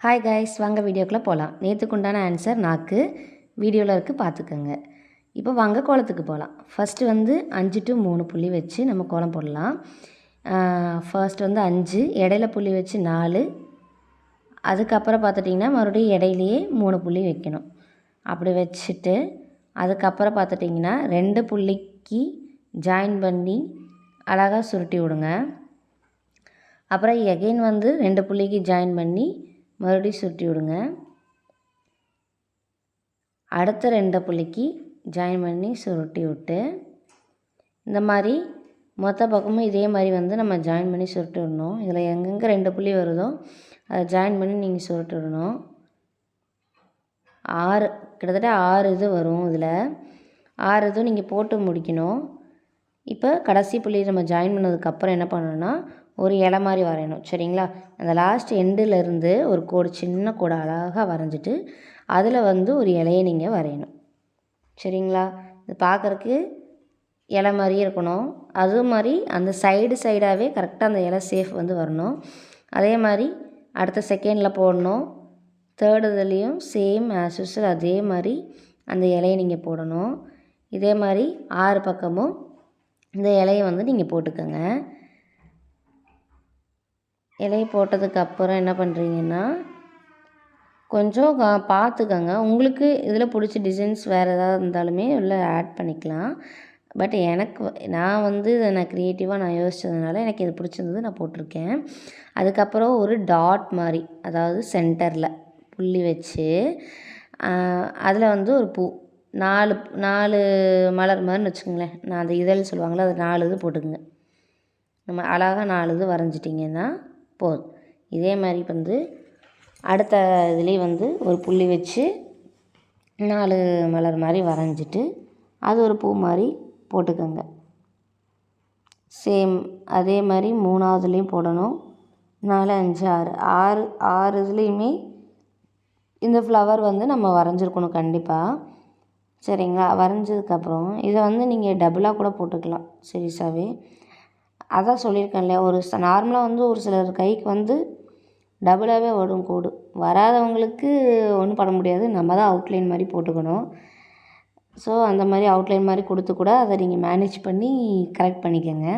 Hi guys, வாங்க வீடியோக்குள்ளே போகலாம். நேற்றுக்கு உண்டான ஆன்சர் நாக்கு வீடியோவில் இருக்குது, பார்த்துக்கோங்க. இப்போ வாங்க கோலத்துக்கு போகலாம். ஃபஸ்ட்டு 5 to 3 புள்ளி வச்சு நம்ம கோலம் போடலாம். ஃபர்ஸ்ட் 5, இடையில புள்ளி வச்சு 4, அதுக்கப்புறம் பார்த்துட்டிங்கன்னா மறுபடியும் இடையிலையே 3 புள்ளி வைக்கணும். அப்படி வச்சுட்டு அதுக்கப்புறம் பார்த்துட்டிங்கன்னா 2 புள்ளிக்கு ஜாயின் பண்ணி அழகாக சுருட்டி விடுங்க. அப்புறம் எகெயின் 2 புள்ளிக்கு ஜாயின் பண்ணி மறுபடியும் சுருட்டி விடுங்க. அடுத்த 2 புள்ளிக்கு ஜாயின் பண்ணி சுருட்டி விட்டு இந்த மாதிரி மொத்த பக்கமும் இதே மாதிரி நம்ம ஜாயின் பண்ணி சுருட்டி விடணும். இதில் எங்கெங்கே 2 புள்ளி வருதோ அதை ஜாயின் பண்ணி நீங்கள் சுருட்டி விடணும். 6 கிட்டத்தட்ட 6 இது வரும். இதில் 6 இதுவும் நீங்கள் போட்டு முடிக்கணும். இப்போ கடைசி புள்ளி நம்ம ஜாயின் பண்ணதுக்கப்புறம் என்ன பண்ணணும்னா ஒரு இலை மாதிரி வரையணும். சரிங்களா? அந்த லாஸ்ட் எண்டிலேருந்து ஒரு கோடு, சின்ன கோடு அழகாக வரைஞ்சிட்டு அதில் ஒரு இலையை நீங்கள் வரையணும். சரிங்களா? இது பார்க்குறக்கு இலை மாதிரியே இருக்கணும். அது மாதிரி அந்த சைடாகவே கரெக்டாக அந்த இலை சேஃப் வரணும். அதே மாதிரி அடுத்த செகண்டில் போடணும். தேர்டு இதுலேயும் சேம் ஆஸ் யூசுவல் அதே மாதிரி அந்த இலையை நீங்கள் போடணும். இதே மாதிரி 6 பக்கமும் இந்த இலையை நீங்கள் போட்டுக்கோங்க. இலையை போட்டதுக்கப்புறம் என்ன பண்ணுறீங்கன்னா கொஞ்சம் பார்த்துக்கோங்க. உங்களுக்கு இதில் பிடிச்ச டிசைன்ஸ் வேறு ஏதாவது இருந்தாலுமே உள்ள ஆட் பண்ணிக்கலாம். பட் நான் இதை நான் க்ரியேட்டிவாக நான் யோசித்ததுனால எனக்கு இது பிடிச்சிருந்தது, நான் போட்டிருக்கேன். அதுக்கப்புறம் ஒரு டாட் மாதிரி, அதாவது சென்டரில் புள்ளி வச்சு அதில் ஒரு பூ 4 மலர் மாதிரின்னு வச்சுக்கோங்களேன். நான் அந்த இதழ் சொல்லுவாங்களே, அது 4 இது போட்டுக்குங்க. நம்ம அழகாக 4 இது வரைஞ்சிட்டிங்கன்னா போதும். இதே மாதிரி அடுத்த இதுலேயே ஒரு புள்ளி வச்சு 4 மலர் மாதிரி வரைஞ்சிட்டு அது ஒரு பூ மாதிரி போட்டுக்கோங்க. சேம் அதே மாதிரி 3வதுலேயும் போடணும். 4, 5, 6 இதுலேயுமே இந்த ஃப்ளவர் நம்ம வரைஞ்சிருக்கணும் கண்டிப்பாக. சரிங்களா? வரைஞ்சதுக்கப்புறம் இதை நீங்கள் டபுளாக கூட போட்டுக்கலாம் சீரியஸாகவே. அதான் சொல்லியிருக்கேன் இல்லையா, ஒரு நார்மலாக ஒரு சிலர் கைக்கு டபுளாகவே வரும் கோடு. வராதவங்களுக்கு ஒன்றும் பண்ண முடியாது, நம்ம தான் அவுட்லைன் மாதிரி போட்டுக்கணும். ஸோ அந்த மாதிரி அவுட்லைன் மாதிரி கொடுத்து கூட அதை நீங்கள் மேனேஜ் பண்ணி கரெக்ட் பண்ணிக்கோங்க.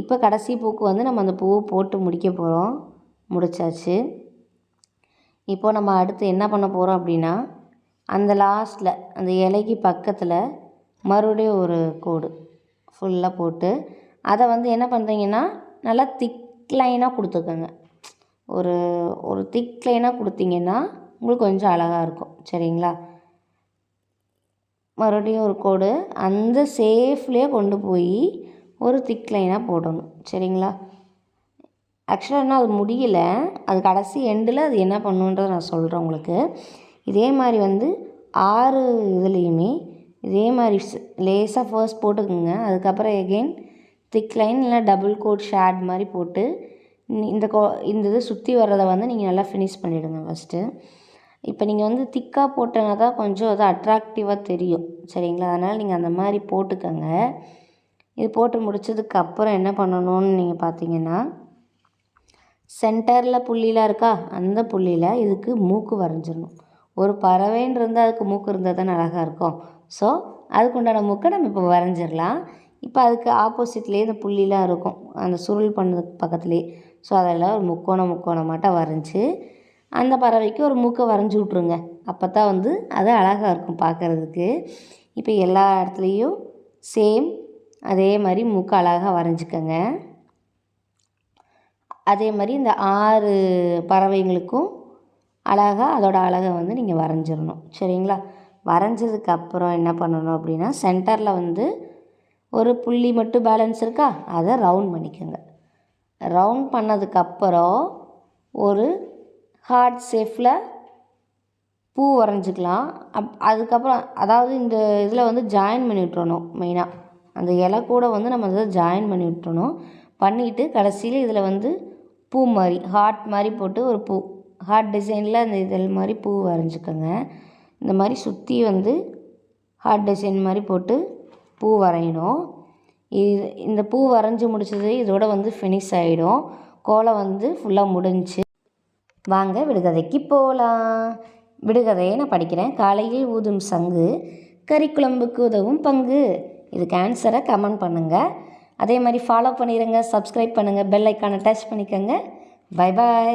இப்போ கடைசி பூக்கு நம்ம அந்த பூவை போட்டு முடிக்க போகிறோம். முடிச்சாச்சு. இப்போ நம்ம அடுத்து என்ன பண்ண போகிறோம் அப்படின்னா, அந்த லாஸ்ட்டில் அந்த இலைக்கு பக்கத்தில் மறுபடியும் ஒரு கோடு ஃபுல்லாக போட்டு அதை என்ன பண்ணுறீங்கன்னா நல்லா திக் லைனாக கொடுத்துக்கோங்க. ஒரு திக் லைனாக கொடுத்தீங்கன்னா உங்களுக்கு கொஞ்சம் அழகாக இருக்கும். சரிங்களா? மறுபடியும் ஒரு கோடு அந்த சேஃப்லேயே கொண்டு போய் ஒரு திக் லைனாக போடணும். சரிங்களா? ஆக்சுவலாக இன்னும் அது முடியல, அது கடைசி எண்டில் அது என்ன பண்ணுன்றதை நான் சொல்கிறேன் உங்களுக்கு. இதே மாதிரி 6 இதுலேயுமே இதே மாதிரி லேசாக ஃபர்ஸ்ட் போட்டுக்குங்க. அதுக்கப்புறம் எகெயின் திக் லைன் இல்லை டபுள் கோட் ஷேட் மாதிரி போட்டு இந்த இது சுற்றி வர்றதை நீங்கள் நல்லா ஃபினிஷ் பண்ணிவிடுங்க ஃபஸ்ட்டு. இப்போ நீங்கள் திக்காக போட்டனா தான் கொஞ்சம் அது அட்ராக்டிவாக தெரியும். சரிங்களா? அதனால் நீங்கள் அந்த மாதிரி போட்டுக்கோங்க. இது போட்டு முடித்ததுக்கப்புறம் என்ன பண்ணணும்னு நீங்கள் பார்த்தீங்கன்னா, சென்டரில் புள்ளிலாம் இருக்கா, அந்த புள்ளியில் இதுக்கு மூக்கு வரைஞ்சிடணும். ஒரு பறவைன்னு இருந்தால் அதுக்கு மூக்கு இருந்தால் தானே அழகாக இருக்கும். ஸோ அதுக்குண்டான மூக்கை நம்ம இப்போ வரைஞ்சிடலாம். இப்போ அதுக்கு ஆப்போசிட்லேயே இந்த புள்ளிலாம் இருக்கும், அந்த சுருள் பண்ணதுக்கு பக்கத்துலேயே. ஸோ அதெல்லாம் ஒரு முக்கோணமாட்டம் வரைஞ்சி அந்த பறவைக்கு ஒரு மூக்கை வரைஞ்சி விட்ருங்க. அப்போ தான் அது அழகாக இருக்கும் பார்க்குறதுக்கு. இப்போ எல்லா இடத்துலையும் சேம் அதே மாதிரி மூக்கை அழகாக வரைஞ்சிக்கோங்க. அதே மாதிரி இந்த 6 பறவைங்களுக்கும் அழகாக அதோட அழகை நீங்கள் வரைஞ்சிடணும். சரிங்களா? வரைஞ்சதுக்கப்புறம் என்ன பண்ணணும் அப்படின்னா, சென்டரில் ஒரு புள்ளி மட்டும் பேலன்ஸ் இருக்கா, அதை ரவுண்ட் பண்ணிக்கோங்க. ரவுண்ட் பண்ணதுக்கப்புறம் ஒரு ஹார்ட் ஷேப்பில் பூ வரைஞ்சிக்கலாம். அதுக்கப்புறம் அதாவது இந்த இதில் ஜாயின் பண்ணி விட்டுறணும். மெயினாக அந்த இலை கூட நம்ம அதை ஜாயின் பண்ணி விட்டுறணும். பண்ணிவிட்டு கடைசியில் இதில் பூ மாதிரி ஹார்ட் மாதிரி போட்டு ஒரு பூ ஹார்ட் டிசைனில் அந்த இதழ் மாதிரி பூ வரைஞ்சிக்கோங்க. இந்த மாதிரி சுற்றி ஹார்ட் டிசைன் மாதிரி போட்டு பூ வரையணும். இந்த பூ வரைஞ்சி முடிச்சது இதோட ஃபினிஷ் ஆகிடும். கோலம் ஃபுல்லாக முடிஞ்சு. வாங்க விடுகதைக்கு போகலாம். விடுகதையை நான் படிக்கிறேன். காலையில் ஊதும் சங்கு, கறிக்குழம்புக்கு உதவும் பங்கு. இதுக்கு ஆன்சரை கமெண்ட் பண்ணுங்கள். அதே மாதிரி ஃபாலோ பண்ணிடுங்க, சப்ஸ்கிரைப் பண்ணுங்கள், பெல் ஐக்கானை டச் பண்ணிக்கோங்க. Bye bye.